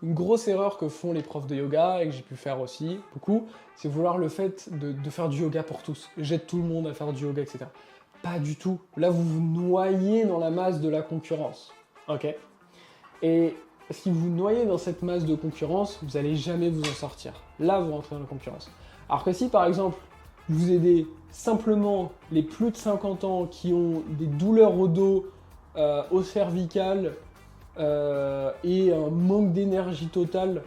Une grosse erreur que font les profs de yoga, et que j'ai pu faire aussi, beaucoup, c'est vouloir le fait de faire du yoga pour tous. J'aide tout le monde à faire du yoga, etc. Pas du tout. Là, vous vous noyez dans la masse de la concurrence. Ok? Et si vous vous noyez dans cette masse de concurrence, vous n'allez jamais vous en sortir. Là, vous rentrez dans la concurrence. Alors que si, par exemple, vous aidez simplement les plus de 50 ans qui ont des douleurs au dos, au cervical, et un manque d'énergie totale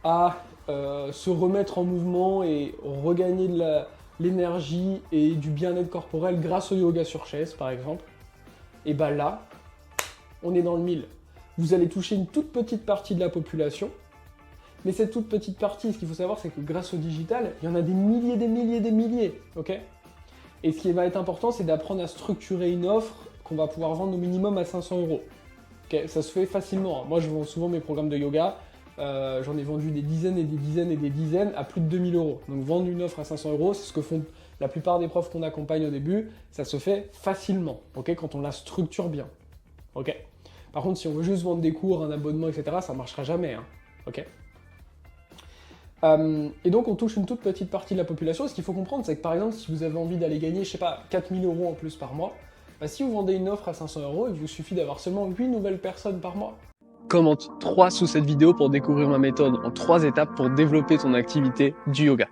à se remettre en mouvement et regagner de l'énergie et du bien-être corporel grâce au yoga sur chaise, par exemple, et bien là, on est dans le mille. Vous allez toucher une toute petite partie de la population, mais cette toute petite partie, ce qu'il faut savoir, c'est que grâce au digital, il y en a des milliers, des milliers, des milliers, ok? Et ce qui va être important, c'est d'apprendre à structurer une offre qu'on va pouvoir vendre au minimum à 500 euros. Okay, ça se fait facilement. Moi, je vends souvent mes programmes de yoga. J'en ai vendu des dizaines et des dizaines et des dizaines à plus de 2000 euros. Donc, vendre une offre à 500 euros, c'est ce que font la plupart des profs qu'on accompagne au début. Ça se fait facilement, okay, quand on la structure bien. Okay. Par contre, si on veut juste vendre des cours, un abonnement, etc., ça ne marchera jamais. Hein, okay. Et donc, on touche une toute petite partie de la population. Ce qu'il faut comprendre, c'est que par exemple, si vous avez envie d'aller gagner, je sais pas, 4000 euros en plus par mois, bah, si vous vendez une offre à 500 euros, il vous suffit d'avoir seulement 8 nouvelles personnes par mois. Commente 3 sous cette vidéo pour découvrir ma méthode en 3 étapes pour développer ton activité du yoga.